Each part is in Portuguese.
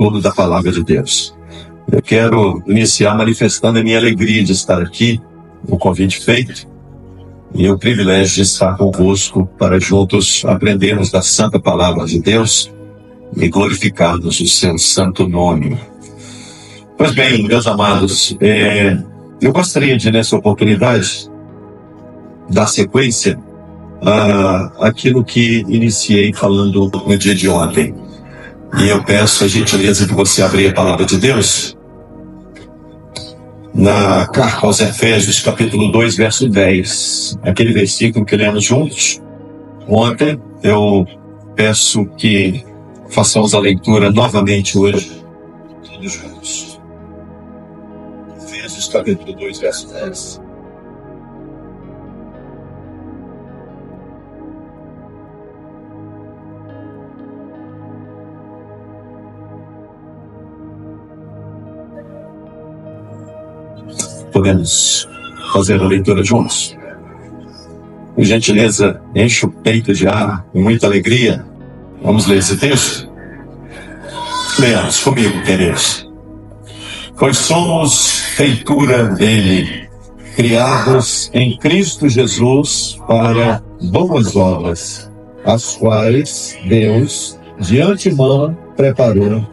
estudo da Palavra de Deus. Eu quero iniciar manifestando a minha alegria de estar aqui, o convite feito, e o privilégio de estar convosco para juntos aprendermos da Santa Palavra de Deus e glorificarmos o seu santo nome. Pois bem, meus amados, eu gostaria de, nessa oportunidade, dar sequência àquilo que iniciei falando no dia de ontem. E eu peço a gentileza de você abrir a Palavra de Deus na carta aos Efésios, capítulo 2, verso 10. Aquele versículo que lemos juntos ontem. Eu peço que façamos a leitura novamente hoje, todos juntos. Efésios, capítulo 2, verso 10. Podemos fazer a leitura juntos? Por gentileza, enche o peito de ar, com muita alegria. Vamos ler esse texto? Leamos comigo, queridos. Pois somos feitura dele, criados em Cristo Jesus para boas obras, as quais Deus de antemão preparou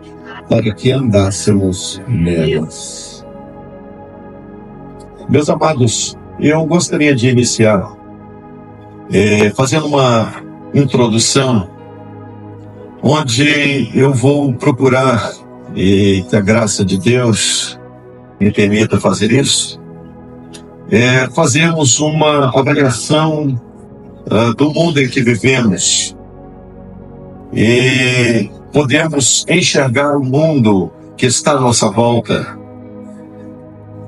para que andássemos nelas. Meus amados, eu gostaria de iniciar fazendo uma introdução onde eu vou procurar, e que a graça de Deus me permita fazer isso, fazermos uma avaliação do mundo em que vivemos e podemos enxergar o mundo que está à nossa volta.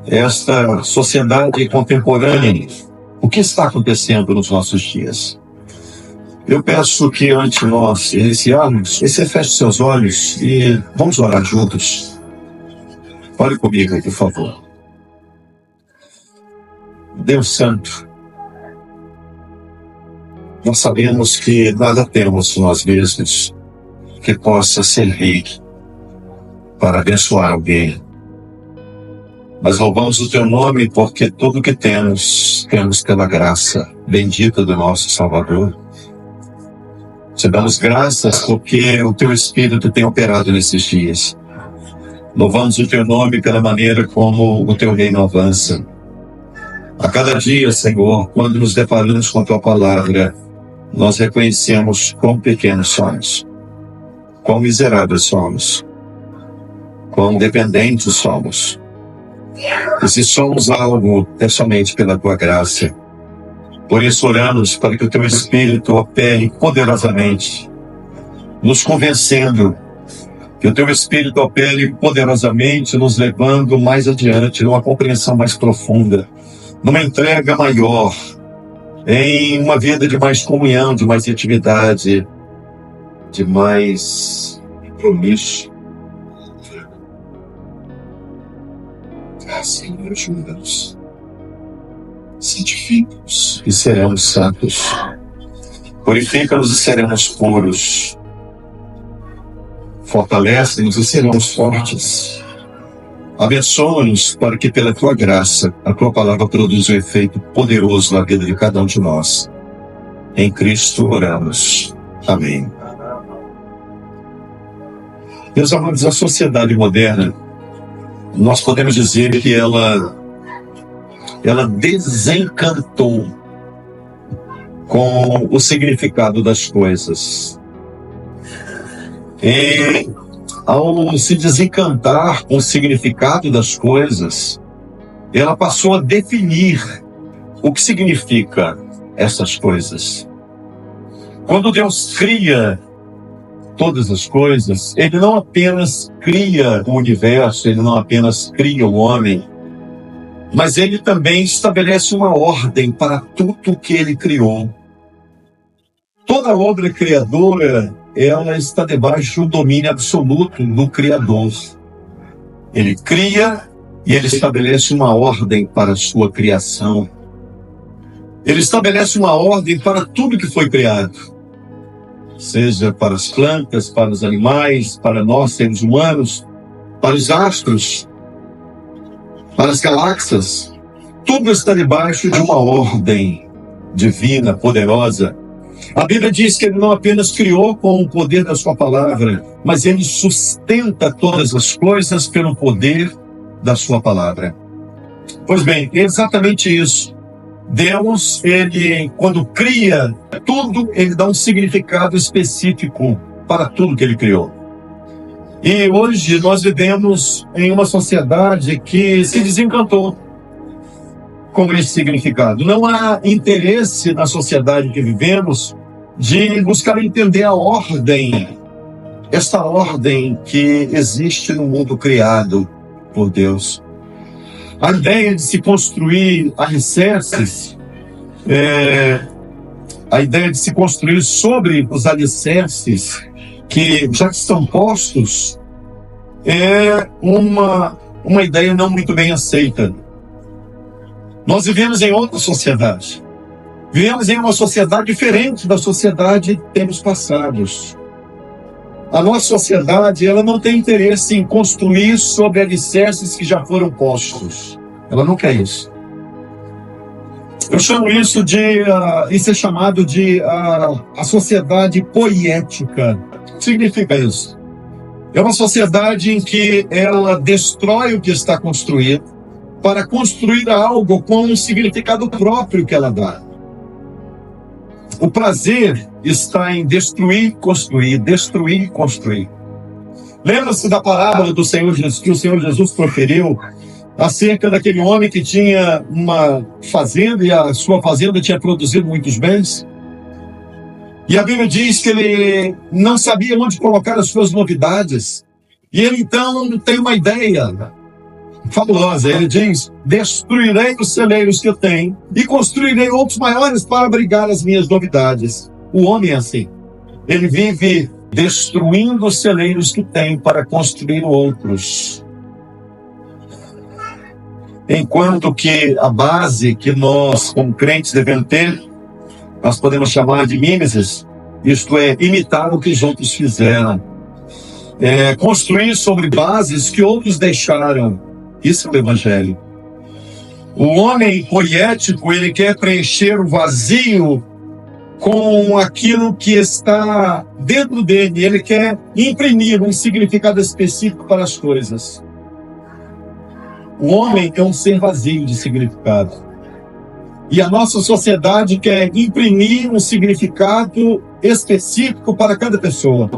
Esta sociedade contemporânea, o que está acontecendo nos nossos dias? Eu peço que antes de nós iniciarmos, você feche seus olhos e vamos orar juntos. Ore comigo, por favor. Deus Santo, nós sabemos que nada temos nós mesmos que possa servir para abençoar alguém. Mas louvamos o Teu nome porque tudo que temos pela graça bendita do nosso Salvador. Te damos graças porque o Teu Espírito tem operado nesses dias. Louvamos o Teu nome pela maneira como o Teu reino avança. A cada dia, Senhor, quando nos deparamos com a Tua palavra, nós reconhecemos quão pequenos somos, quão miseráveis somos, quão dependentes somos. E se somos algo, é somente pela Tua graça. Por isso oramos para que o Teu Espírito opere poderosamente, nos convencendo, que o Teu Espírito opere poderosamente, nos levando mais adiante, numa compreensão mais profunda, numa entrega maior, em uma vida de mais comunhão, de mais intimidade, de mais compromisso. Senhor, ajuda-nos, santifica-nos e seremos santos. Purifica-nos e seremos puros. Fortalece-nos e seremos fortes. Abençoa-nos para que pela Tua graça a Tua palavra produza um efeito poderoso na vida de cada um de nós. Em Cristo oramos. Amém. Meus amados, a sociedade moderna, nós podemos dizer que ela desencantou com o significado das coisas. E ao se desencantar com o significado das coisas, ela passou a definir o que significa essas coisas. Quando Deus cria todas as coisas, Ele não apenas cria o universo, Ele não apenas cria o homem, mas Ele também estabelece uma ordem para tudo que Ele criou. Toda obra criadora, ela está debaixo do domínio absoluto do Criador. Ele cria e Ele estabelece uma ordem para a sua criação. Ele estabelece uma ordem para tudo que foi criado. seja para as plantas, para os animais, para nós seres humanos, para os astros, para as galáxias. Tudo está debaixo de uma ordem divina, poderosa. A Bíblia diz que ele não apenas criou com o poder da sua palavra, mas ele sustenta todas as coisas pelo poder da sua palavra. Pois bem, é exatamente isso. Deus, ele, quando cria tudo, ele dá um significado específico para tudo que ele criou. E hoje nós vivemos em uma sociedade que se desencantou com esse significado. Não há interesse na sociedade que vivemos de buscar entender a ordem, esta ordem que existe no mundo criado por Deus. A ideia de se construir alicerces, a ideia de se construir sobre os alicerces que já estão postos, é uma ideia não muito bem aceita. Nós vivemos em outra sociedade. Vivemos em uma sociedade diferente da sociedade de tempos passados. A nossa sociedade, ela não tem interesse em construir sobre alicerces que já foram postos. Ela não quer isso. Eu chamo isso isso é chamado de a sociedade poética. O que significa isso? É uma sociedade em que ela destrói o que está construído para construir algo com um significado próprio que ela dá. O prazer está em destruir e construir, destruir e construir. Lembra-se da parábola do Senhor Jesus, que o Senhor Jesus proferiu acerca daquele homem que tinha uma fazenda e a sua fazenda tinha produzido muitos bens? E a Bíblia diz que ele não sabia onde colocar as suas novidades. E ele então tem uma ideia fabulosa. Ele diz: destruirei os celeiros que eu tenho e construirei outros maiores para abrigar as minhas novidades. O homem é assim. Ele vive destruindo os celeiros que tem para construir outros. Enquanto que a base que nós, como crentes, devemos ter, nós podemos chamar de mimesis, isto é, imitar o que os outros fizeram. Construir sobre bases que outros deixaram. Isso é o Evangelho. O homem poético, ele quer preencher o vazio com aquilo que está dentro dele. Ele quer imprimir um significado específico para as coisas. O homem é um ser vazio de significado. E a nossa sociedade quer imprimir um significado específico para cada pessoa.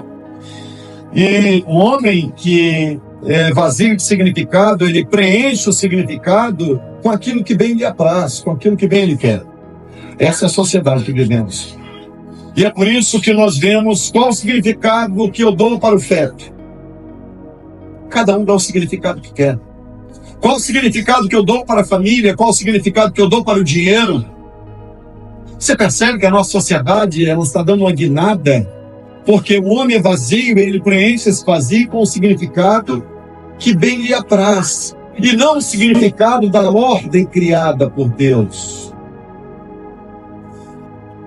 E o homem que é vazio de significado, ele preenche o significado com aquilo que bem lhe apraz, com aquilo que bem lhe quer. Essa é a sociedade que vivemos. E é por isso que nós vemos qual o significado que eu dou para o feto. Cada um dá o significado que quer. Qual o significado que eu dou para a família? Qual o significado que eu dou para o dinheiro? Você percebe que a nossa sociedade ela está dando uma guinada? Porque o homem é vazio, ele preenche esse vazio com o significado que bem lhe apraz. E não o significado da ordem criada por Deus.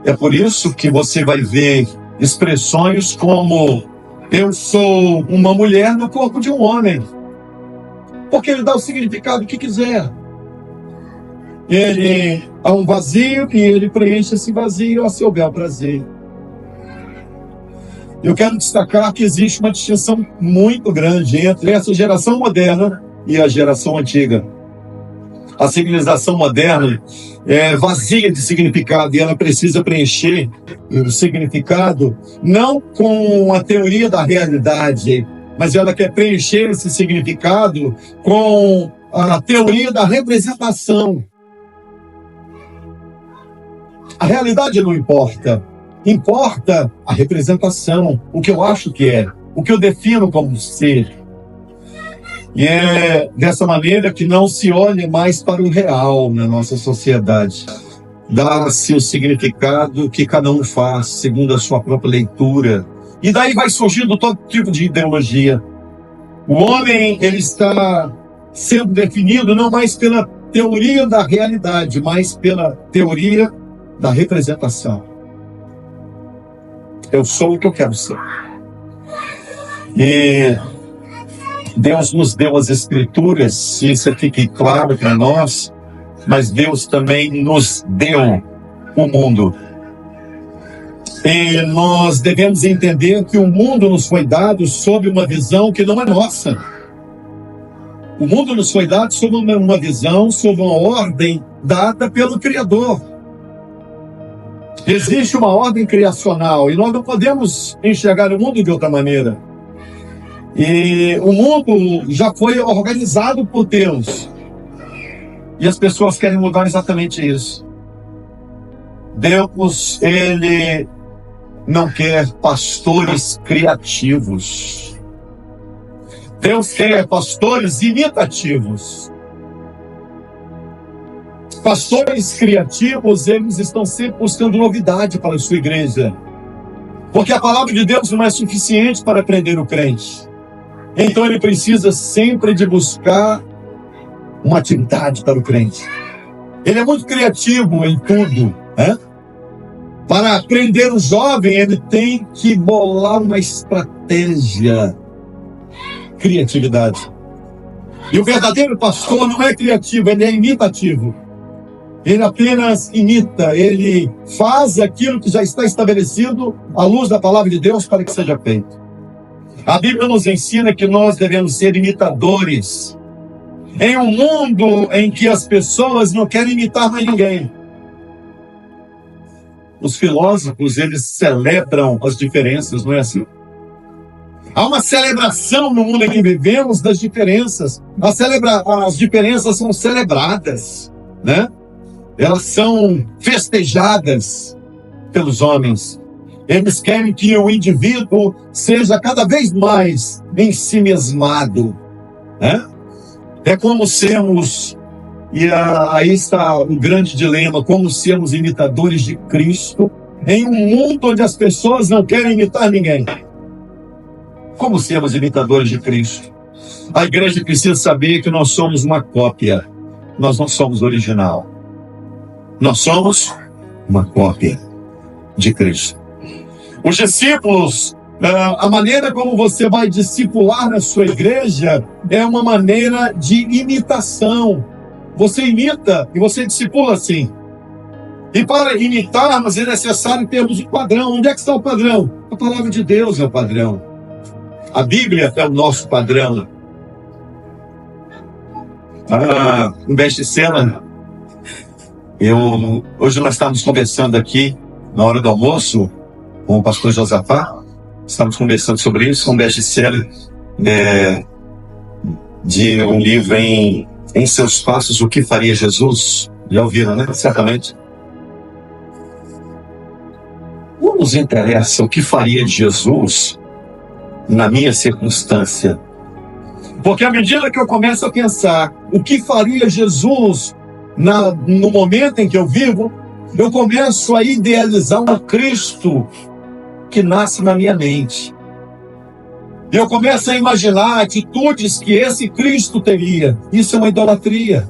É por isso que você vai ver expressões como: eu sou uma mulher no corpo de um homem. Porque ele dá o significado que quiser. Ele há um vazio e ele preenche esse vazio a seu bel prazer. Eu quero destacar que existe uma distinção muito grande entre essa geração moderna e a geração antiga. A civilização moderna é vazia de significado e ela precisa preencher o significado não com a teoria da realidade, mas ela quer preencher esse significado com a teoria da representação. A realidade não importa. Importa a representação, o que eu acho que é, o que eu defino como ser. E é dessa maneira que não se olha mais para o real na nossa sociedade. Dá-se o significado que cada um faz, segundo a sua própria leitura. E daí vai surgindo todo tipo de ideologia. O homem, ele está sendo definido não mais pela teoria da realidade, mas pela teoria da representação. Eu sou o que eu quero ser. E Deus nos deu as Escrituras, se isso fique claro para nós, mas Deus também nos deu o mundo. E nós devemos entender que o mundo nos foi dado sob uma visão que não é nossa. O mundo nos foi dado sob uma visão, sob uma ordem dada pelo Criador. Existe uma ordem criacional e nós não podemos enxergar o mundo de outra maneira. E o mundo já foi organizado por Deus. E as pessoas querem mudar exatamente isso. Deus, Ele não quer pastores criativos. Deus quer pastores imitativos. Pastores criativos, eles estão sempre buscando novidade para a sua igreja. Porque a palavra de Deus não é suficiente para prender o crente. Então ele precisa sempre de buscar uma atividade para o crente. Ele é muito criativo em tudo, né? Para prender o jovem, ele tem que bolar uma estratégia. Criatividade. E o verdadeiro pastor não é criativo, ele é imitativo. Ele apenas imita, ele faz aquilo que já está estabelecido à luz da palavra de Deus para que seja feito. A Bíblia nos ensina que nós devemos ser imitadores. Em um mundo em que as pessoas não querem imitar mais ninguém. Os filósofos, eles celebram as diferenças, não é assim? Há uma celebração no mundo em que vivemos das diferenças. As diferenças são celebradas, né? Elas são festejadas pelos homens. Eles querem que o indivíduo seja cada vez mais ensimesmado, né? É como sermos, e aí está o grande dilema, como sermos imitadores de Cristo em um mundo onde as pessoas não querem imitar ninguém. Como sermos imitadores de Cristo? A igreja precisa saber que nós somos uma cópia. Nós não somos original. Nós somos uma cópia de Cristo. Os discípulos, a maneira como você vai discipular na sua igreja é uma maneira de imitação. Você imita e você discipula assim. E para imitarmos é necessário termos um padrão. Onde é que está o padrão? A palavra de Deus é o padrão. A Bíblia é o nosso padrão. Um best-seller. Hoje nós estamos conversando aqui, na hora do almoço, com o pastor Josafá. Estamos conversando sobre isso, um best-seller de um livro em seus passos, O que faria Jesus? Já ouviram, né? Certamente. Não nos interessa o que faria Jesus na minha circunstância. Porque à medida que eu começo a pensar o que faria Jesus no momento em que eu vivo, eu começo a idealizar um Cristo que nasce na minha mente. Eu começo a imaginar atitudes que esse Cristo teria. Isso é uma idolatria.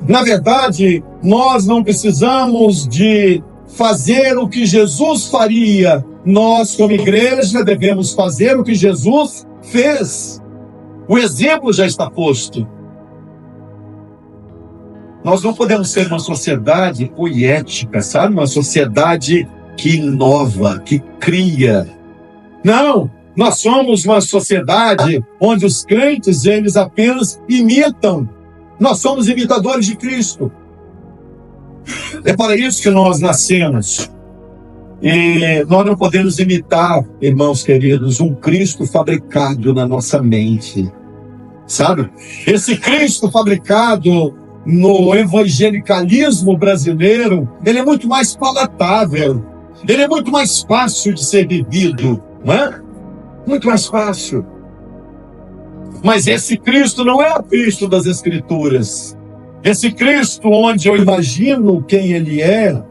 Na verdade, nós não precisamos de fazer o que Jesus faria. Nós, como igreja, devemos fazer o que Jesus fez. O exemplo já está posto. Nós não podemos ser uma sociedade poética, sabe? Uma sociedade que inova, que cria. Não, nós somos uma sociedade onde os crentes, eles apenas imitam. Nós somos imitadores de Cristo. É para isso que nós nascemos. E nós não podemos imitar, irmãos queridos, um Cristo fabricado na nossa mente. Sabe? Esse Cristo fabricado no evangelicalismo brasileiro, ele é muito mais palatável. Ele é muito mais fácil de ser vivido, não é? Muito mais fácil. Mas esse Cristo não é o Cristo das Escrituras. Esse Cristo onde eu imagino quem Ele é,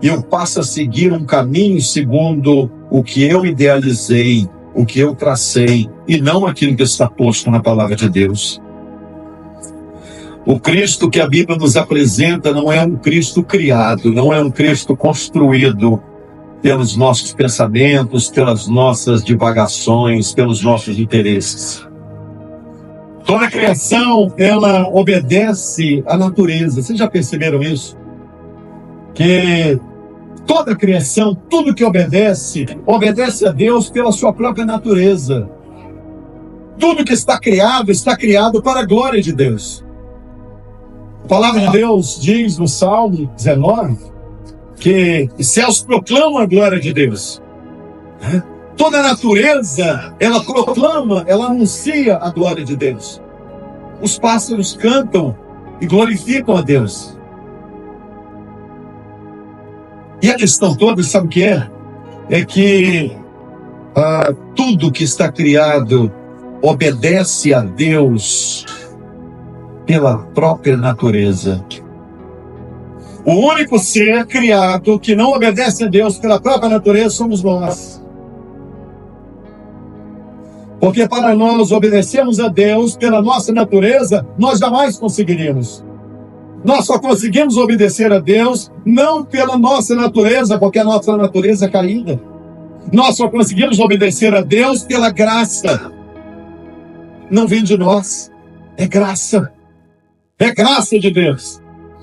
e eu passo a seguir um caminho segundo o que eu idealizei, o que eu tracei, e não aquilo que está posto na palavra de Deus. O Cristo que a Bíblia nos apresenta não é um Cristo criado, não é um Cristo construído. pelos nossos pensamentos, pelas nossas divagações, pelos nossos interesses. Toda a criação, ela obedece à natureza. Vocês já perceberam isso? Que toda a criação, tudo que obedece a Deus pela sua própria natureza. Tudo que está criado para a glória de Deus. A palavra de Deus diz no Salmo 19 que os céus proclamam a glória de Deus. Toda a natureza, ela proclama, ela anuncia a glória de Deus. Os pássaros cantam e glorificam a Deus. E a questão toda, sabe o que é? É que tudo que está criado obedece a Deus pela própria natureza. O único ser criado que não obedece a Deus pela própria natureza somos nós. Porque para nós obedecermos a Deus pela nossa natureza, nós jamais conseguiríamos. Nós só conseguimos obedecer a Deus não pela nossa natureza, porque a nossa natureza é caída. Nós só conseguimos obedecer a Deus pela graça. Não vem de nós, é graça. É graça de Deus.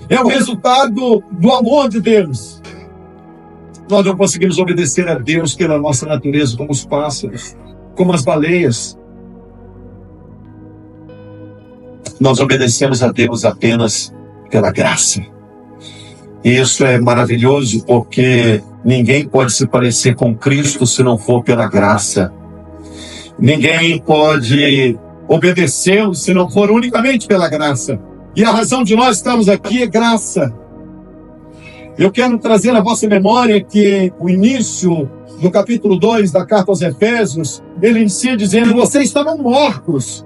É o resultado do amor de Deus. Nós não conseguimos obedecer a Deus pela nossa natureza, como os pássaros, como as baleias. Nós obedecemos a Deus apenas pela graça. E isso é maravilhoso, porque ninguém pode se parecer com Cristo se não for pela graça. Ninguém pode obedecê-lo se não for unicamente pela graça. E a razão de nós estarmos aqui é graça. Eu quero trazer à vossa memória que o início do capítulo 2 da carta aos Efésios, ele inicia dizendo: vocês estavam mortos.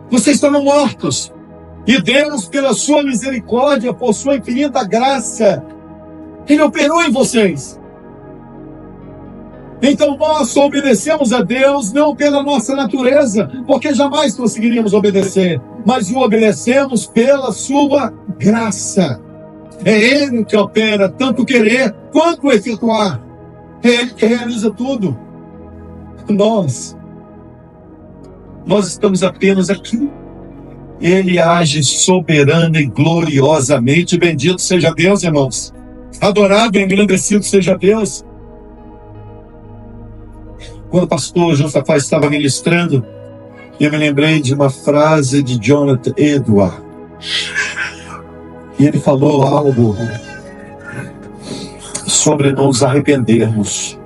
Vocês estavam mortos. E Deus, pela sua misericórdia, por sua infinita graça, Ele operou em vocês. Então nós obedecemos a Deus não pela nossa natureza, porque jamais conseguiríamos obedecer, mas o obedecemos pela sua graça. É Ele que opera tanto querer quanto efetuar. É Ele que realiza tudo. Nós estamos apenas aqui. Ele age soberana e gloriosamente. Bendito seja Deus, irmãos. Adorado e engrandecido seja Deus. Quando o pastor Josafá estava ministrando, eu me lembrei de uma frase de Jonathan Edwards. E ele falou algo sobre nos arrependermos.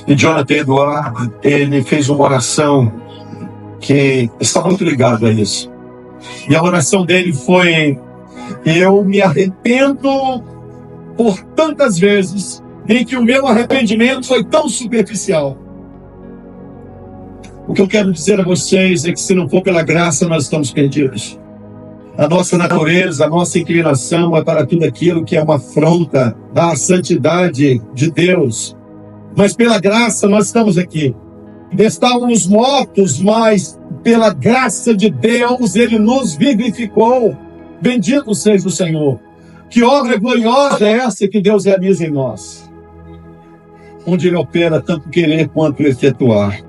E Jonathan Edwards, ele fez uma oração que está muito ligado a isso. E a oração dele foi: eu me arrependo por tantas vezes em que o meu arrependimento foi tão superficial. O que eu quero dizer a vocês é que se não for pela graça, nós estamos perdidos. A nossa natureza, a nossa inclinação é para tudo aquilo que é uma afronta à santidade de Deus. Mas pela graça nós estamos aqui. Estávamos mortos, mas pela graça de Deus Ele nos vivificou. Bendito seja o Senhor. Que obra gloriosa é essa que Deus realiza em nós, onde Ele opera tanto querer quanto efetuar.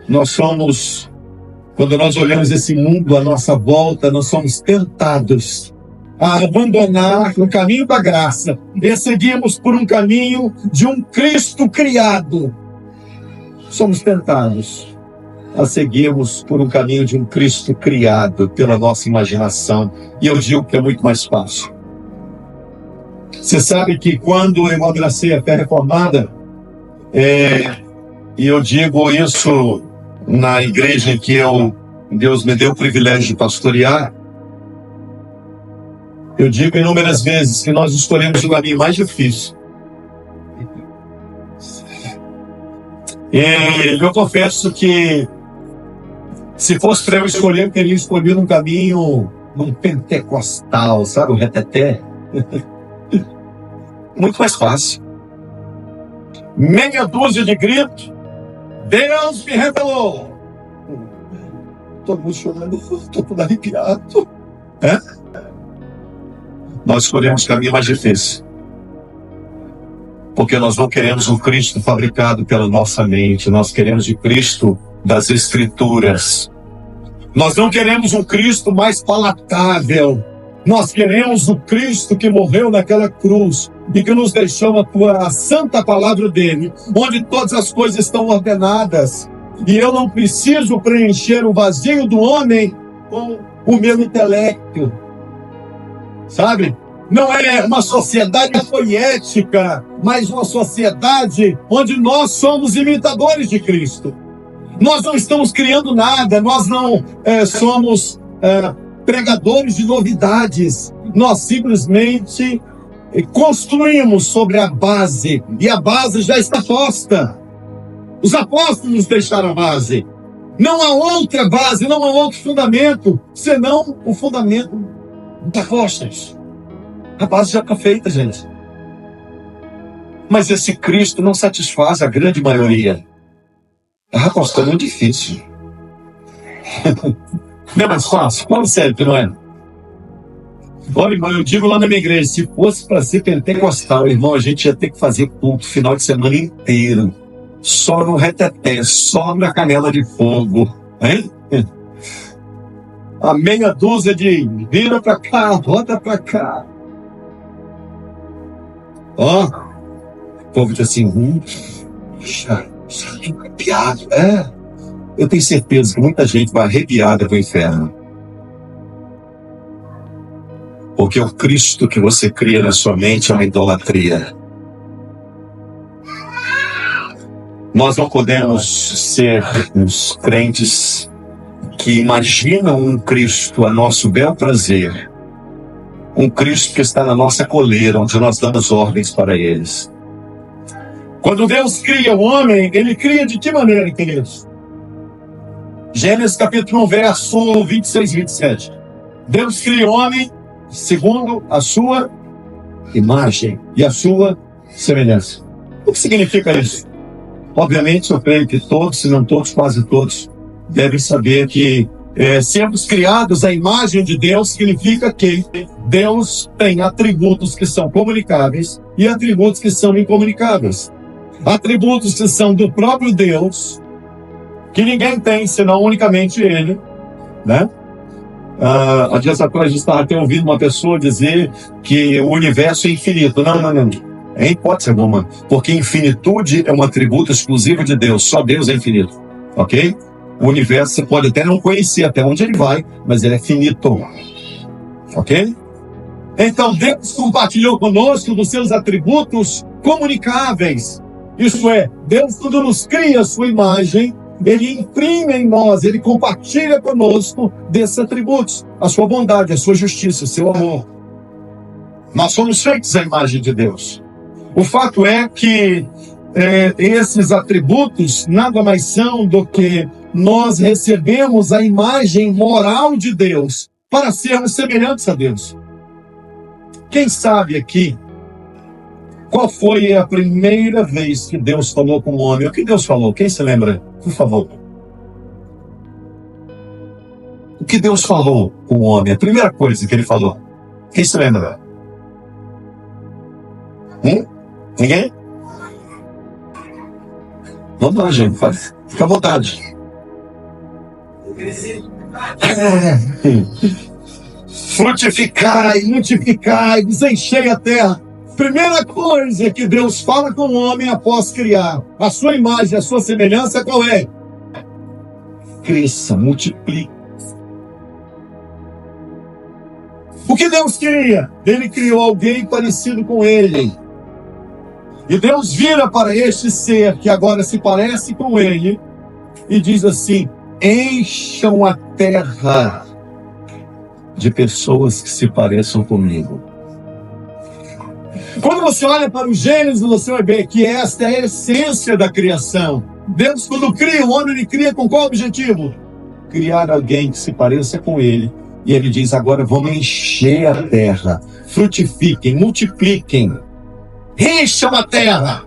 Nós somos, quando nós olhamos esse mundo à nossa volta, nós somos tentados a abandonar o caminho da graça e seguimos por um caminho de um Cristo criado. Somos tentados a seguirmos por um caminho de um Cristo criado pela nossa imaginação. E eu digo que é muito mais fácil. Você sabe que quando eu abracei a fé reformada, e eu digo isso na igreja em que Deus me deu o privilégio de pastorear, eu digo inúmeras vezes que nós escolhemos o caminho mais difícil. E eu confesso que se fosse para eu escolher, eu teria escolhido um caminho pentecostal, sabe, um reteté. Muito mais fácil. Meia dúzia de gritos. Deus me revelou. Todo mundo chorando, estou tudo arrepiado. Nós escolhemos o caminho mais difícil. Porque nós não queremos um Cristo fabricado pela nossa mente, nós queremos o Cristo das Escrituras. Nós não queremos um Cristo mais palatável. Nós queremos o Cristo que morreu naquela cruz e que nos deixou a santa palavra dele, onde todas as coisas estão ordenadas. E eu não preciso preencher o vazio do homem com o meu intelecto. Sabe? Não é uma sociedade poética, mas uma sociedade onde nós somos imitadores de Cristo. Nós não estamos criando nada, nós não somos pregadores de novidades. Nós simplesmente construímos sobre a base, e a base já está posta. Os apóstolos deixaram a base. Não há outra base, não há outro fundamento, senão o fundamento dos apóstolos. A base já está feita, gente. Mas esse Cristo não satisfaz a grande maioria. Pastor, é muito difícil. Não é mais fácil? Fala sério, que não é? Olha, irmão, eu digo lá na minha igreja, se fosse para ser pentecostal, irmão, a gente ia ter que fazer culto final de semana inteiro. Só no reteté, só na canela de fogo. Hein? A meia dúzia de vira para cá, roda para cá. Ó, o povo diz assim, arrepiado. Eu tenho certeza que muita gente vai arrepiada para o inferno. Porque o Cristo que você cria na sua mente é uma idolatria. Nós não podemos ser os crentes que imaginam um Cristo a nosso bel prazer. Um Cristo que está na nossa coleira, onde nós damos ordens para eles. Quando Deus cria o homem, Ele cria de que maneira, queridos? Gênesis capítulo 1, verso 26 e 27. Deus cria o homem segundo a sua imagem e a sua semelhança. O que significa isso? Obviamente, eu creio que todos, se não todos, quase todos, devem saber que sermos criados à imagem de Deus significa que Deus tem atributos que são comunicáveis e atributos que são incomunicáveis. Atributos que são do próprio Deus, que ninguém tem, senão unicamente Ele, né? Há dias atrás eu estava até ouvindo uma pessoa dizer que o universo é infinito. Não. Em hipótese alguma, porque infinitude é um atributo exclusivo de Deus, só Deus é infinito, ok? O universo você pode até não conhecer até onde ele vai, mas ele é finito, ok? Então Deus compartilhou conosco dos seus atributos comunicáveis, isso é, Deus quando nos cria a sua imagem, Ele imprime em nós, Ele compartilha conosco desses atributos, a sua bondade, a sua justiça, o seu amor. Nós somos feitos à imagem de Deus. O fato é que esses atributos nada mais são do que nós recebemos a imagem moral de Deus para sermos semelhantes a Deus. Quem sabe aqui qual foi a primeira vez que Deus falou com o homem? O que Deus falou? Quem se lembra? Por favor. O que Deus falou com o homem? A primeira coisa que Ele falou. Quem se lembra? Ninguém? Vamos lá, gente. Fica à vontade. Frutificai, multiplicai, desenchei a terra. Primeira coisa que Deus fala com o homem após criar a sua imagem, a sua semelhança, qual é? Cresça, multiplique. O que Deus queria? Ele criou alguém parecido com Ele. E Deus vira para este ser que agora se parece com Ele e diz assim: encham a terra de pessoas que se pareçam comigo. Quando você olha para o Gênesis, você vai ver que esta é a essência da criação. Deus, quando cria o homem, Ele cria com qual objetivo? Criar alguém que se pareça com Ele. E Ele diz: agora vamos encher a terra, frutifiquem, multipliquem, encham a terra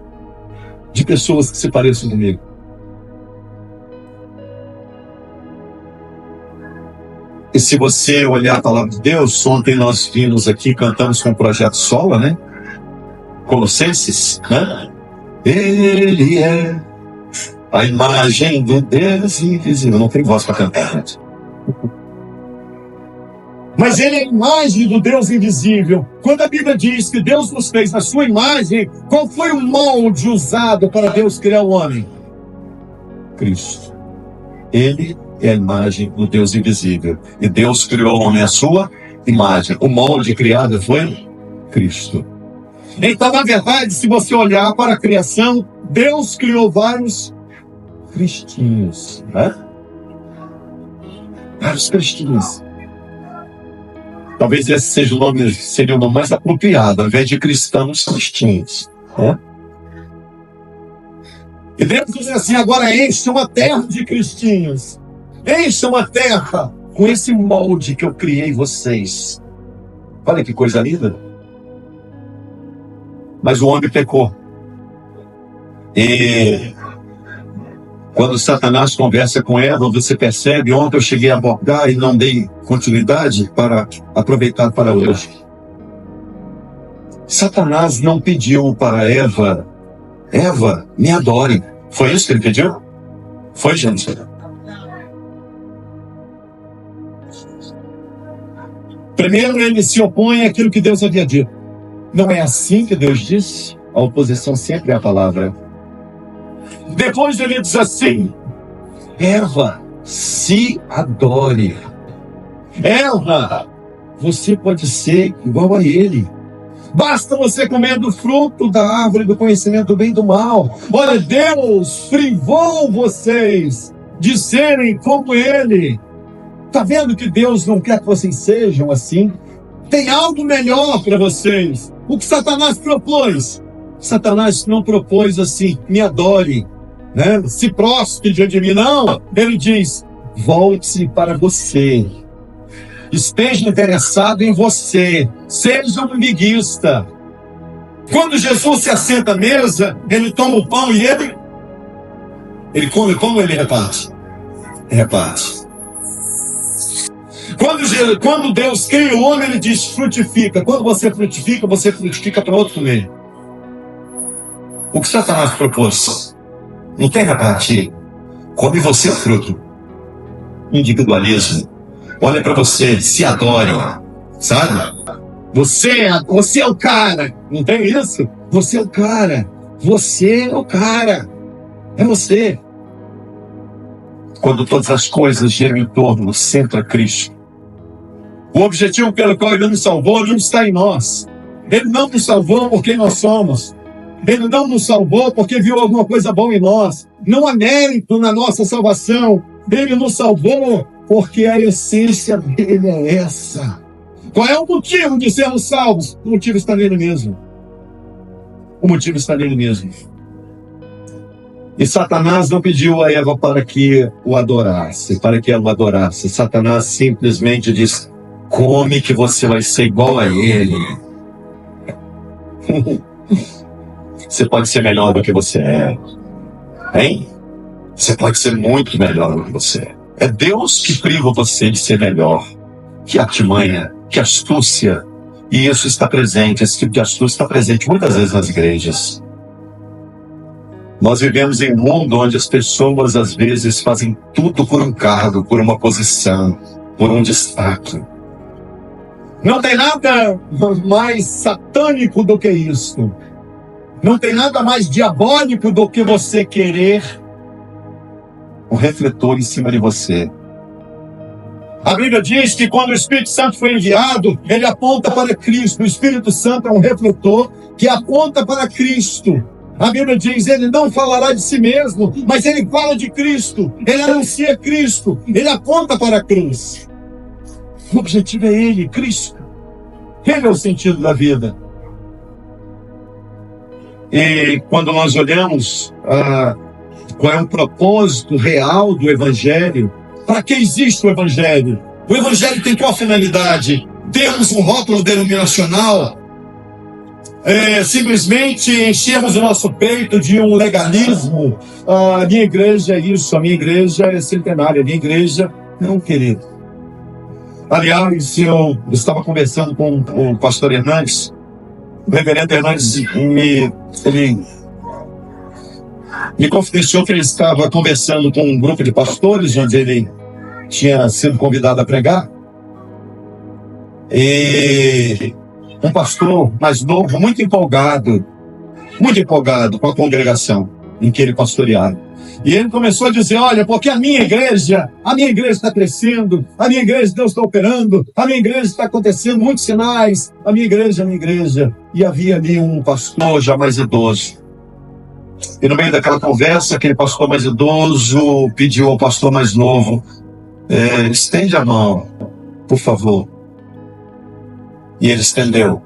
de pessoas que se pareçam comigo. E se você olhar a palavra de Deus, ontem nós vimos aqui, cantamos com o Projeto Sola, né? Colossenses, né? Ele é a imagem do Deus invisível. Não tem voz para cantar, gente. Mas ele é a imagem do Deus invisível. Quando a Bíblia diz que Deus nos fez na sua imagem, qual foi o molde usado para Deus criar o homem? Cristo. Ele é a imagem do Deus invisível. E Deus criou o homem à sua imagem. O molde criado foi Cristo. Então, na verdade, se você olhar para a criação, Deus criou vários cristinhos, né? Vários cristinhos. Talvez esse seja seria o nome mais apropriado, ao invés de cristãos, cristinhos, né? E Deus diz assim: agora encham a terra de cristinhos. Encham a terra com esse molde que eu criei vocês. Olha que coisa linda. Mas o homem pecou. E quando Satanás conversa com Eva, você percebe, ontem eu cheguei a abordar e não dei continuidade para aproveitar para hoje. Satanás não pediu para Eva, me adore. Foi isso que ele pediu? Foi, gente? Primeiro ele se opõe àquilo que Deus havia dito. Não é assim que Deus disse? A oposição sempre é a palavra. Depois ele diz assim: Eva, se adore. Eva, você pode ser igual a ele. Basta você comer do fruto da árvore do conhecimento do bem e do mal. Olha, Deus privou vocês de serem como ele. Está vendo que Deus não quer que vocês sejam assim? Tem algo melhor para vocês. O que Satanás propôs? Satanás não propôs assim: me adore, né? Se prostre diante de mim. Não, ele diz: volte-se para você. Esteja interessado em você. Seja um umbiguista. Quando Jesus se assenta à mesa, ele toma o pão e ele come como ele reparte? Reparte. Quando Deus cria o homem, ele diz: frutifica. Quando você frutifica para outro comer. O que Satanás propôs? Não tem repartir. Come você o fruto. Individualismo. Olha para você, se adore, sabe? Você é o cara. Não tem isso? Você é o cara. Você é o cara. É você. Quando todas as coisas giram em torno do centro é Cristo. O objetivo pelo qual ele nos salvou não está em nós. Ele não nos salvou por quem nós somos. Ele não nos salvou porque viu alguma coisa boa em nós. Não há mérito na nossa salvação. Ele nos salvou porque a essência dele é essa. Qual é o motivo de sermos salvos? O motivo está nele mesmo. O motivo está nele mesmo. E Satanás não pediu a Eva para que o adorasse, para que ela o adorasse. Satanás simplesmente disse: come que você vai ser igual a ele. Você pode ser melhor do que você é. Hein? Você pode ser muito melhor do que você é. É Deus que priva você de ser melhor. Que artimanha, que astúcia. E isso está presente, esse tipo de astúcia está presente muitas vezes nas igrejas. Nós vivemos em um mundo onde as pessoas às vezes fazem tudo por um cargo, por uma posição, por um destaque. Não tem nada mais satânico do que isso. Não tem nada mais diabólico do que você querer um refletor em cima de você. A Bíblia diz que quando o Espírito Santo foi enviado, ele aponta para Cristo. O Espírito Santo é um refletor que aponta para Cristo. A Bíblia diz: ele não falará de si mesmo, mas ele fala de Cristo. Ele anuncia Cristo. Ele aponta para a cruz. O objetivo é ele, Cristo. Ele é o sentido da vida. E quando nós olhamos qual é o propósito real do Evangelho, para que existe o Evangelho? O Evangelho tem qual finalidade? Termos um rótulo denominacional? Simplesmente enchermos o nosso peito de um legalismo? A minha igreja é isso, a minha igreja é centenária, a minha igreja... Não, querido. Aliás, eu estava conversando com o pastor Hernandes O reverendo Hernandes me confidenciou que ele estava conversando com um grupo de pastores, onde ele tinha sido convidado a pregar. E um pastor mais novo, muito empolgado com a congregação em que ele pastoreava. E ele começou a dizer: olha, porque a minha igreja está crescendo, a minha igreja, Deus está operando, a minha igreja está acontecendo muitos sinais, a minha igreja. E havia ali um pastor já mais idoso. E no meio daquela conversa, aquele pastor mais idoso pediu ao pastor mais novo: estende a mão, por favor. E ele estendeu.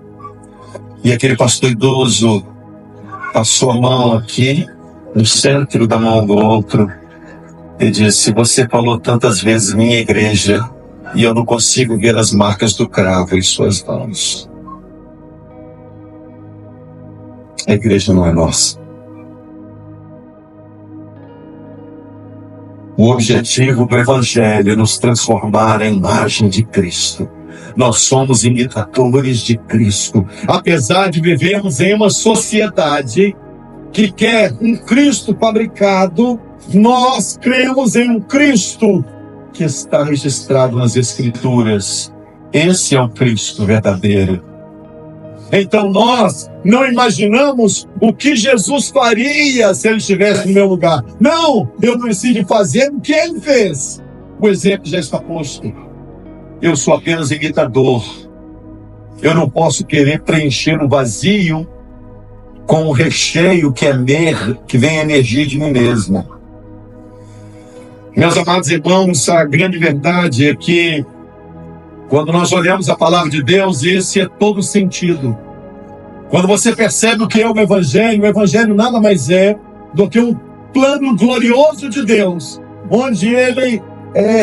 E aquele pastor idoso passou a mão aqui, no centro da mão do outro, e disse: você falou tantas vezes minha igreja, e eu não consigo ver as marcas do cravo em suas mãos. A igreja não é nossa. O objetivo do Evangelho é nos transformar em imagem de Cristo. Nós somos imitadores de Cristo. Apesar de vivermos em uma sociedade que quer um Cristo fabricado, nós cremos em um Cristo que está registrado nas Escrituras. Esse é o Cristo verdadeiro. Então nós não imaginamos o que Jesus faria se ele estivesse no meu lugar. Não, eu preciso fazer o que ele fez. O exemplo já está posto. Eu sou apenas imitador. Eu não posso querer preencher o vazio com o recheio que vem a energia de mim mesmo. Meus amados irmãos, a grande verdade é que quando nós olhamos a palavra de Deus, esse é todo o sentido. Quando você percebe o que é o Evangelho nada mais é do que um plano glorioso de Deus, onde ele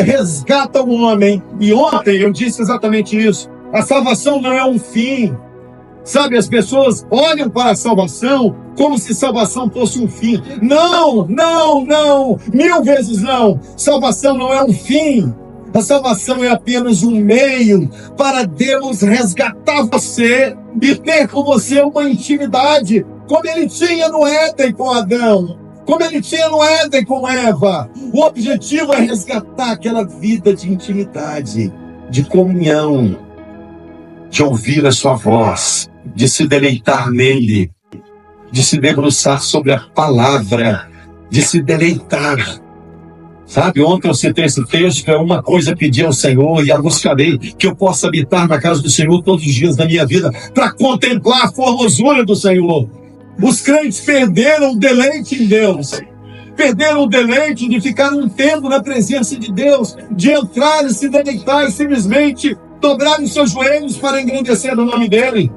resgata o homem. E ontem eu disse exatamente isso. A salvação não é um fim. Sabe, as pessoas olham para a salvação como se salvação fosse um fim. Não, não, não, 1000 vezes não. Salvação não é um fim. A salvação é apenas um meio para Deus resgatar você e ter com você uma intimidade, como ele tinha no Éden com Adão, como ele tinha no Éden com Eva. O objetivo é resgatar aquela vida de intimidade, de comunhão, de ouvir a sua voz, de se deleitar nele, de se debruçar sobre a palavra, de se deleitar. Sabe, ontem eu citei esse texto, que é uma coisa pedir ao Senhor e a buscarei, que eu possa habitar na casa do Senhor todos os dias da minha vida, para contemplar a formosura do Senhor. Os crentes perderam o deleite em Deus, perderam o deleite de ficar um tempo na presença de Deus, de entrar e se deleitar e simplesmente dobrar os seus joelhos para engrandecer o nome dele.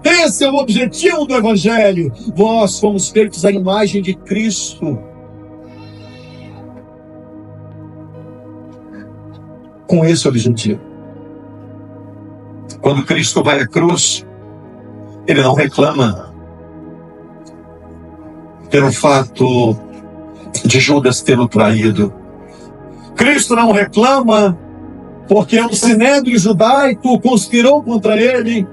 Esse é o objetivo do Evangelho. Nós fomos feitos à imagem de Cristo. Com esse objetivo. Quando Cristo vai à cruz, ele não reclama pelo fato de Judas tê-lo traído. Cristo não reclama porque o sinédrio judaico conspirou contra ele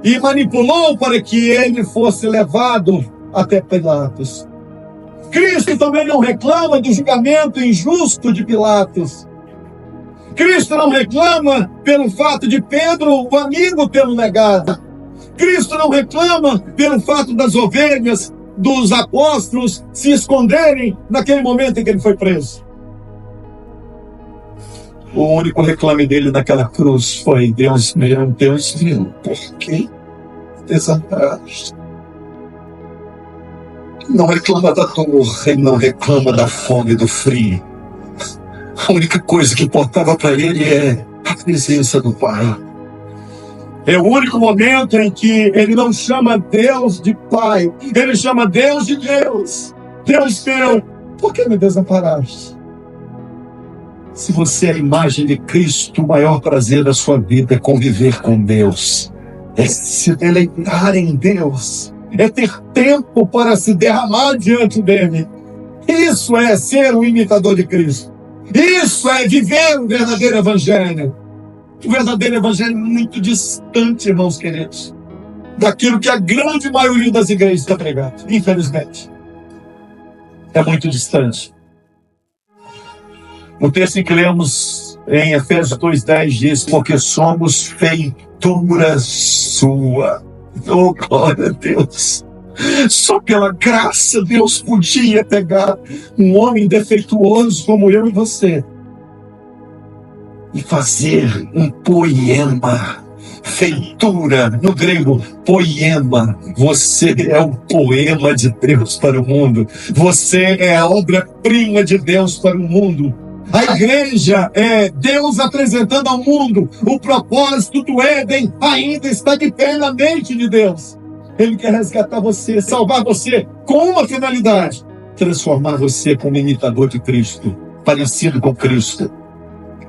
e manipulou para que ele fosse levado até Pilatos. Cristo também não reclama do julgamento injusto de Pilatos. Cristo não reclama pelo fato de Pedro, o amigo, tê-lo negado. Cristo não reclama pelo fato das ovelhas dos apóstolos se esconderem naquele momento em que ele foi preso. O único reclame dele naquela cruz foi: Deus meu, por que desamparaste? Não reclama da dor, ele não reclama da fome e do frio. A única coisa que importava para ele é a presença do Pai. É o único momento em que ele não chama Deus de Pai, ele chama Deus de Deus. Deus meu, por que me desamparaste? Se você é a imagem de Cristo, o maior prazer da sua vida é conviver com Deus, é se deleitar em Deus, é ter tempo para se derramar diante dele. Isso é ser um imitador de Cristo. Isso é viver o verdadeiro Evangelho. O verdadeiro Evangelho é muito distante, irmãos queridos. daquilo que a grande maioria das igrejas está pregando, infelizmente. É muito distante. O texto em que lemos em Efésios 2:10 diz: porque somos feitura sua. Oh, glória a Deus! Só pela graça Deus podia pegar um homem defeituoso como eu e você e fazer um poema. Feitura, no grego, poema. Você é o poema de Deus para o mundo. Você é a obra-prima de Deus para o mundo. A igreja é Deus apresentando ao mundo o propósito do Éden, ainda está de pé na mente de Deus. Ele quer resgatar você, salvar você com uma finalidade: transformar você como imitador de Cristo, parecido com Cristo.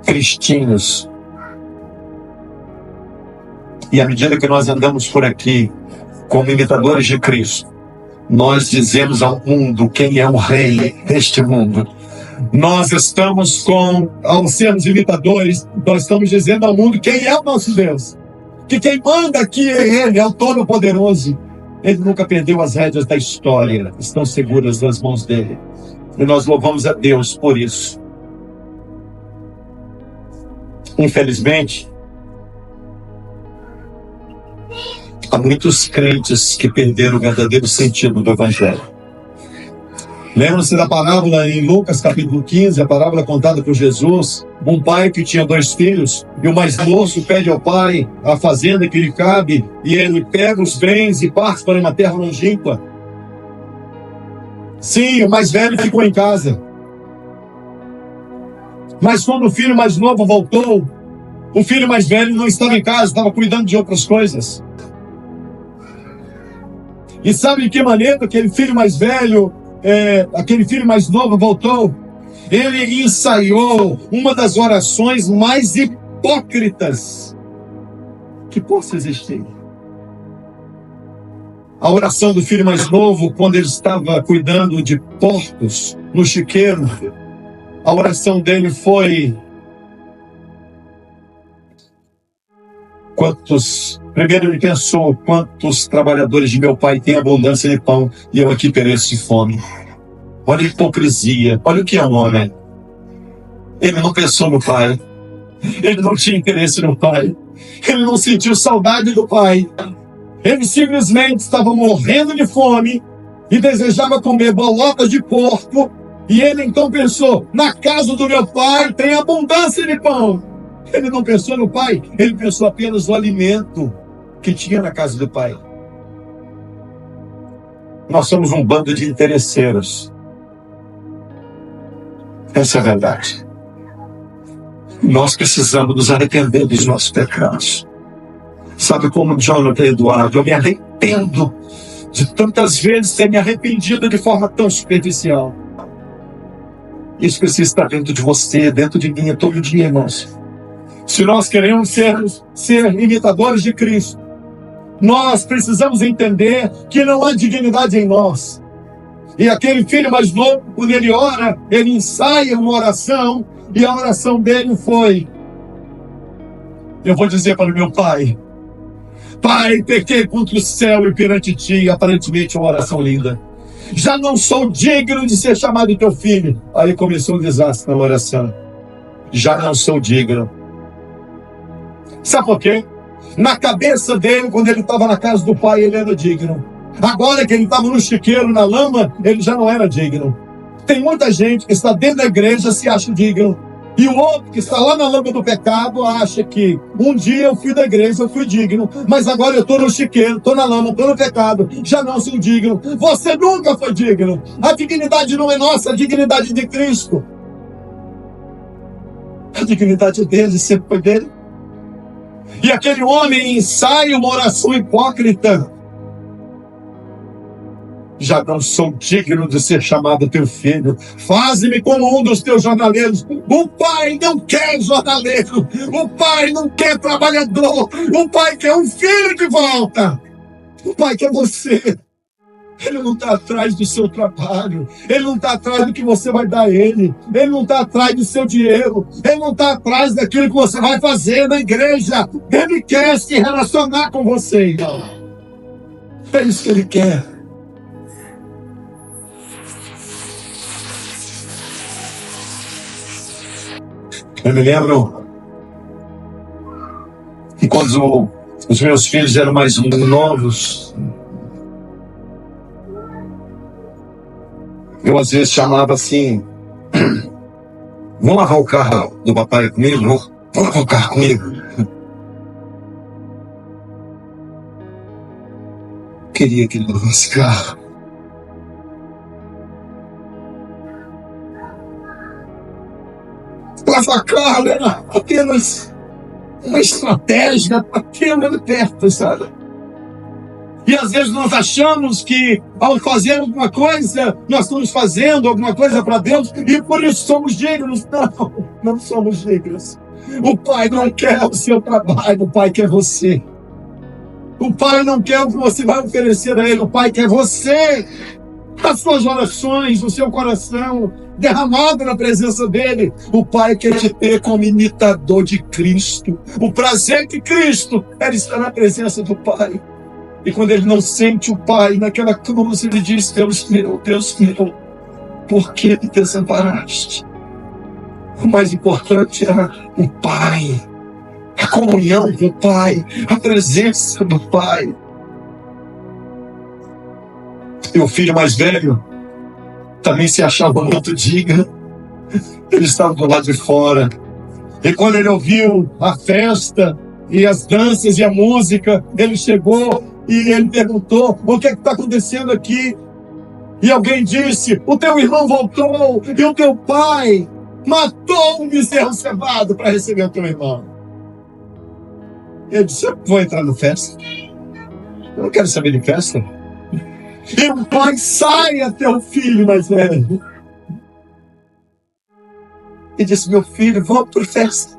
Cristinhos. E à medida que nós andamos por aqui como imitadores de Cristo, nós dizemos ao mundo quem é o rei deste mundo. Nós estamos ao sermos imitadores, nós estamos dizendo ao mundo quem é o nosso Deus. Que quem manda aqui é Ele, é o Todo-Poderoso. Ele nunca perdeu as rédeas da história, estão seguras nas mãos dele. E nós louvamos a Deus por isso. Infelizmente, há muitos crentes que perderam o verdadeiro sentido do Evangelho. Lembra-se da parábola em Lucas capítulo 15, a parábola contada por Jesus? Um pai que tinha 2 filhos, e o mais moço pede ao pai a fazenda que lhe cabe, e ele pega os bens e parte para uma terra longínqua. Sim, o mais velho ficou em casa. Mas quando o filho mais novo voltou, o filho mais velho não estava em casa, estava cuidando de outras coisas. E sabe de que maneira aquele filho mais velho, aquele filho mais novo voltou? Ele ensaiou uma das orações mais hipócritas que possa existir. A oração do filho mais novo, quando ele estava cuidando de porcos no chiqueiro, a oração dele foi: primeiro ele pensou, quantos trabalhadores de meu pai têm abundância de pão e eu aqui pereço de fome. Olha a hipocrisia, olha o que é um homem. Ele não pensou no pai, ele não tinha interesse no pai, ele não sentiu saudade do pai, ele simplesmente estava morrendo de fome e desejava comer bolotas de porco, e ele então pensou: na casa do meu pai tem abundância de pão. Ele não pensou no pai, ele pensou apenas no alimento que tinha na casa do pai. Nós somos um bando de interesseiros. Essa é a verdade. Nós precisamos nos arrepender dos nossos pecados. Sabe como Jonathan Eduardo, eu me arrependo de tantas vezes ter me arrependido de forma tão superficial. Isso precisa estar dentro de você, dentro de mim, todo dia, irmãos. Se nós queremos ser imitadores de Cristo, nós precisamos entender que não há dignidade em nós. E aquele filho mais novo, quando ele ora, ele ensaia uma oração, e a oração dele foi: eu vou dizer para o meu pai: Pai, pequei contra o céu e perante ti. Aparentemente uma oração linda. Já não sou digno de ser chamado teu filho. Aí começou um desastre na oração. Já não sou digno. Sabe por quê? Na cabeça dele, quando ele estava na casa do pai, ele era digno. Agora que ele estava no chiqueiro, na lama, ele já não era digno. Tem muita gente que está dentro da igreja se acha digno. E o outro que está lá na lama do pecado acha que um dia eu fui da igreja, eu fui digno, mas agora eu estou no chiqueiro, estou na lama, estou no pecado, já não sou digno. Você nunca foi digno. A dignidade não é nossa, a dignidade de Cristo. A dignidade dele sempre foi dele. E aquele homem ensaia uma oração hipócrita: já não sou digno de ser chamado teu filho. Faze-me como um dos teus jornaleiros. O pai não quer jornaleiro. O pai não quer trabalhador. O pai quer um filho de volta. O pai quer você. Ele não está atrás do seu trabalho. Ele não está atrás do que você vai dar a ele. Ele não está atrás do seu dinheiro. Ele não está atrás daquilo que você vai fazer na igreja. Ele quer se relacionar com você, irmão. É isso que Ele quer. Eu me lembro que quando os meus filhos eram mais novos, eu às vezes chamava assim: vamos lavar o carro do papai comigo? Vamos lavar o carro comigo. Queria que ele lavasse carro. Lavar carro era apenas uma estratégia para ter ele perto, sabe? E às vezes nós achamos que ao fazer alguma coisa, nós estamos fazendo alguma coisa para Deus e por isso somos dignos. Não, não somos dignos. O Pai não quer o seu trabalho, o Pai quer você. O Pai não quer o que você vai oferecer a Ele, o Pai quer você. As suas orações, o seu coração derramado na presença dEle. O Pai quer te ter como imitador de Cristo. O prazer de Cristo era estar na presença do Pai. E quando ele não sente o Pai naquela cruz, ele diz: Deus meu, por que me desamparaste? O mais importante era o Pai, a comunhão com o Pai, a presença do Pai. E o filho mais velho também se achava muito digno. Ele estava do lado de fora. E quando ele ouviu a festa e as danças e a música, ele chegou e ele perguntou: o que está acontecendo aqui? E alguém disse: o teu irmão voltou e o teu pai matou um bezerro cevado para receber o teu irmão. Ele disse: eu vou entrar na festa. Eu não quero saber de festa. E o pai sai até o filho mais velho e disse: meu filho, vamos para a festa.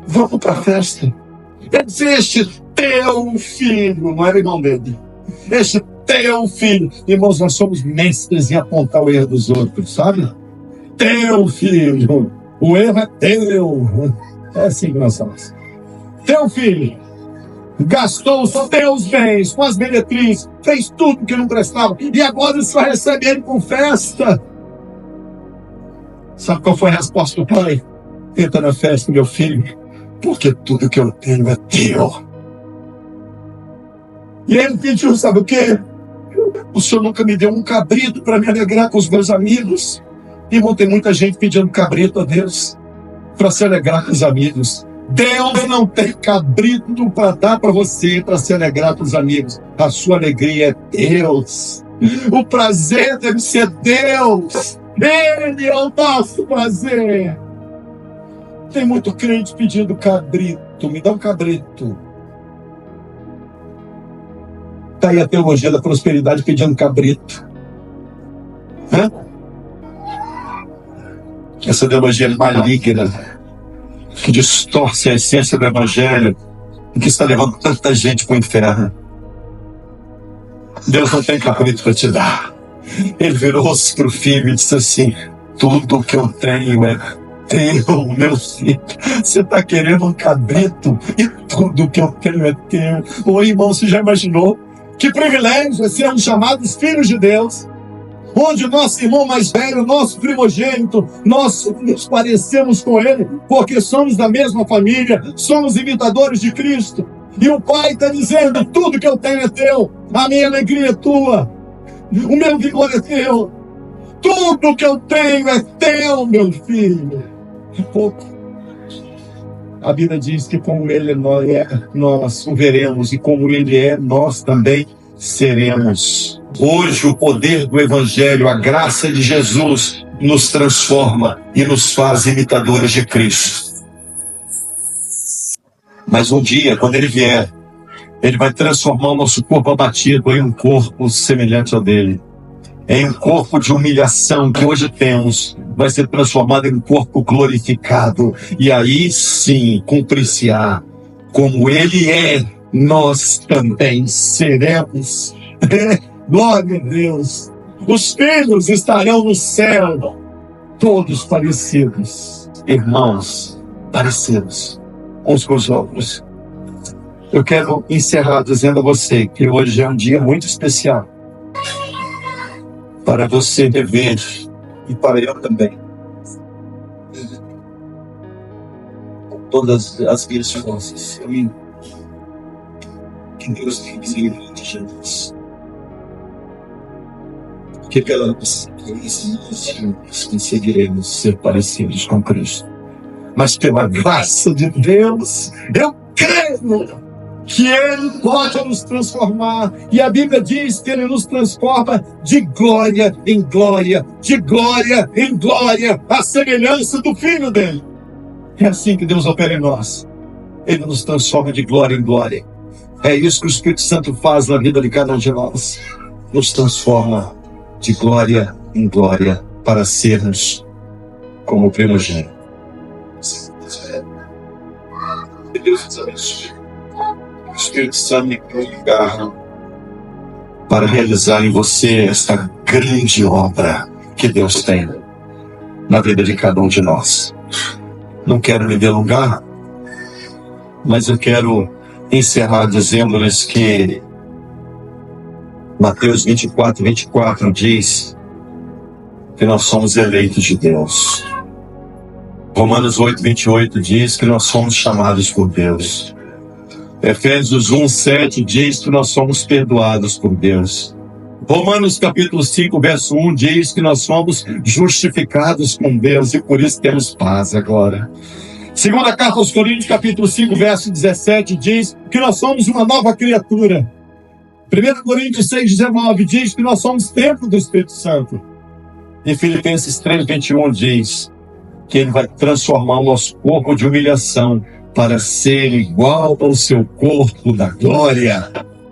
Vamos para a festa. Ele disse: este teu filho, não era irmão dele. Este teu filho. Irmãos, nós somos mestres em apontar o erro dos outros, sabe? Teu filho. O erro é teu. É assim que nós somos. Teu filho gastou os teus bens com as meretrizes, fez tudo que não prestava, e agora só recebe ele com festa. Sabe qual foi a resposta do pai? Entra na festa, meu filho, porque tudo que eu tenho é teu. E ele pediu, sabe o quê? O senhor nunca me deu um cabrito para me alegrar com os meus amigos. Irmão, tem muita gente pedindo cabrito a Deus para se alegrar com os amigos. Deus não tem cabrito para dar para você, para se alegrar com os amigos. A sua alegria é Deus. O prazer deve ser Deus. Ele é o nosso prazer. Tem muito crente pedindo cabrito. Me dá um cabrito. Está aí a teologia da prosperidade pedindo cabrito. Hã? Essa teologia maligna que distorce a essência do Evangelho e que está levando tanta gente para o inferno. Deus não tem cabrito para te dar. Ele virou-se para o filho e disse assim: tudo que eu tenho é teu, meu filho. Você está querendo um cabrito e tudo que eu tenho é teu. Ô irmão, você já imaginou que privilégio é sermos chamados filhos de Deus? Onde nosso irmão mais velho, nosso primogênito, nós nos parecemos com ele, porque somos da mesma família, somos imitadores de Cristo. E o Pai está dizendo: tudo que eu tenho é teu, a minha alegria é tua, o meu vigor é teu, tudo que eu tenho é teu, meu filho. É pouco. A Bíblia diz que como ele nós o veremos, e como ele é, nós também seremos. Hoje o poder do Evangelho, a graça de Jesus, nos transforma e nos faz imitadores de Cristo. Mas um dia, quando Ele vier, Ele vai transformar o nosso corpo abatido em um corpo semelhante ao dele. Em um corpo de humilhação que hoje temos, vai ser transformado em um corpo glorificado. E aí sim, cumprir-se-á. Como Ele é, nós também seremos. Glória a Deus. Os filhos estarão no céu, todos parecidos, irmãos, parecidos uns com os outros. Eu quero encerrar dizendo a você que hoje é um dia muito especial para você rever, e para eu também, com todas as minhas forças, que Deus tem misericórdia de Jesus. Que pela nossa graça nós conseguiremos ser parecidos com Cristo. Mas pela graça de Deus, eu creio que Ele pode nos transformar. E a Bíblia diz que Ele nos transforma de glória em glória, de glória em glória, à semelhança do Filho dele. É assim que Deus opera em nós. Ele nos transforma de glória em glória. É isso que o Espírito Santo faz na vida de cada um de nós. Nos transforma de glória em glória para sermos como o primogênito. Que Deus nos abençoe. O Espírito Santo me encarna para realizar em você esta grande obra que Deus tem na vida de cada um de nós. Não quero me delongar, mas eu quero encerrar dizendo-lhes que Mateus 24 diz que nós somos eleitos de Deus. Romanos 8:28 diz que nós somos chamados por Deus. Efésios 1:7 diz que nós somos perdoados por Deus. Romanos capítulo 5, verso 1 diz que nós somos justificados com Deus e por isso temos paz agora. Segunda carta aos Coríntios, capítulo 5, verso 17 diz que nós somos uma nova criatura. 1 Coríntios 6:19 diz que nós somos templo do Espírito Santo. E Filipenses 3:21 diz que Ele vai transformar o nosso corpo de humilhação para ser igual ao seu corpo da glória.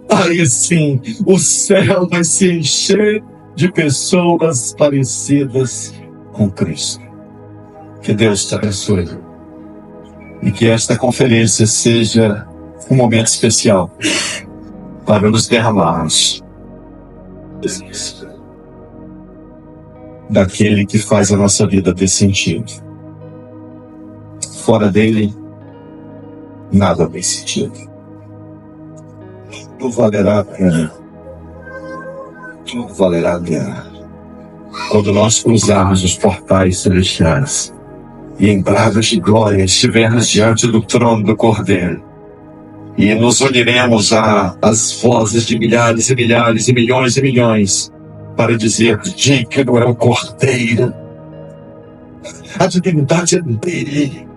Aí sim, o céu vai se encher de pessoas parecidas com Cristo. Que Deus te abençoe. E que esta conferência seja um momento especial para nos derramarmos daquele que faz a nossa vida ter sentido. Fora dele, nada tem sentido. Tudo valerá a pena. Tudo valerá a pena. Quando nós cruzarmos os portais celestiais e em bravas de glória estivermos diante do trono do Cordeiro e nos uniremos às vozes de milhares e milhares e milhões para dizer: digno é o Cordeiro, a dignidade é dele,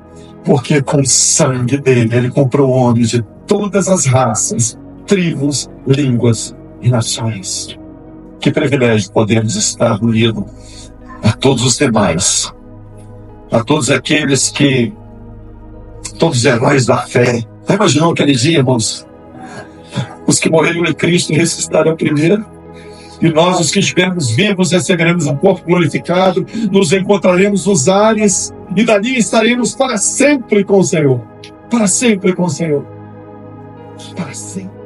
porque com o sangue dele ele comprou homens de todas as raças, tribos, línguas e nações. Que privilégio podemos estar unidos a todos os demais, a todos aqueles que, todos os heróis da fé. Já imaginou aquele dia, irmãos? Os que morreram em Cristo ressuscitarão primeiro, e nós, os que estivermos vivos, receberemos um corpo glorificado, nos encontraremos nos ares, e dali estaremos para sempre com o Senhor. Para sempre com o Senhor. Para sempre.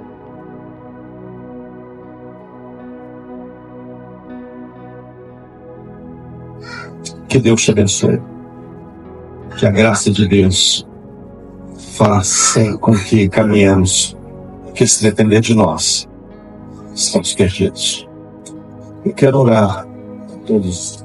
Que Deus te abençoe. Que a graça de Deus faça com que caminhemos, que se depender de nós, estamos perdidos. Eu quero orar a todos.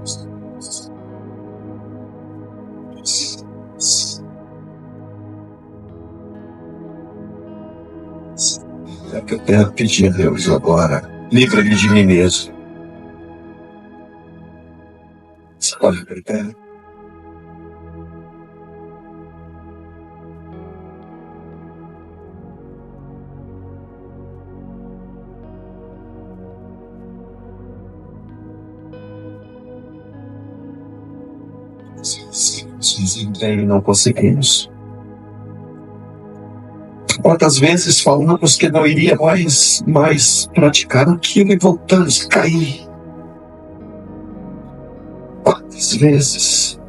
É que eu quero pedir a Deus agora: livra-me de mim mesmo. Você pode gritar? E não conseguimos. Quantas vezes falamos que não iria mais praticar aquilo e voltamos a cair? Quantas vezes?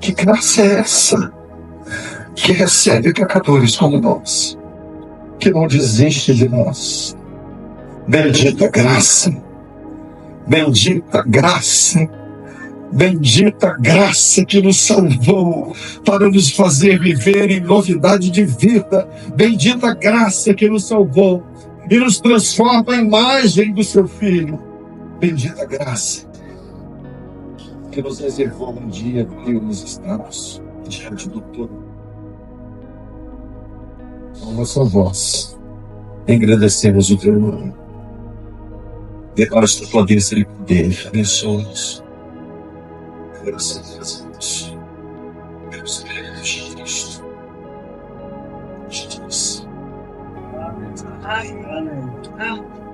Que graça é essa que recebe pecadores como nós, que não desiste de nós. Bendita graça, bendita graça, bendita graça que nos salvou para nos fazer viver em novidade de vida. Bendita graça que nos salvou e nos transforma à imagem do seu Filho. Bendita graça que nos reservou um dia que nos estamos diante do todo. Com nossa voz, engrandecemos o teu nome. Debaixo da tua bênção e poder, abençoa-nos. Graças a Deus. Pelos méritos de Cristo. Jesus. Amém.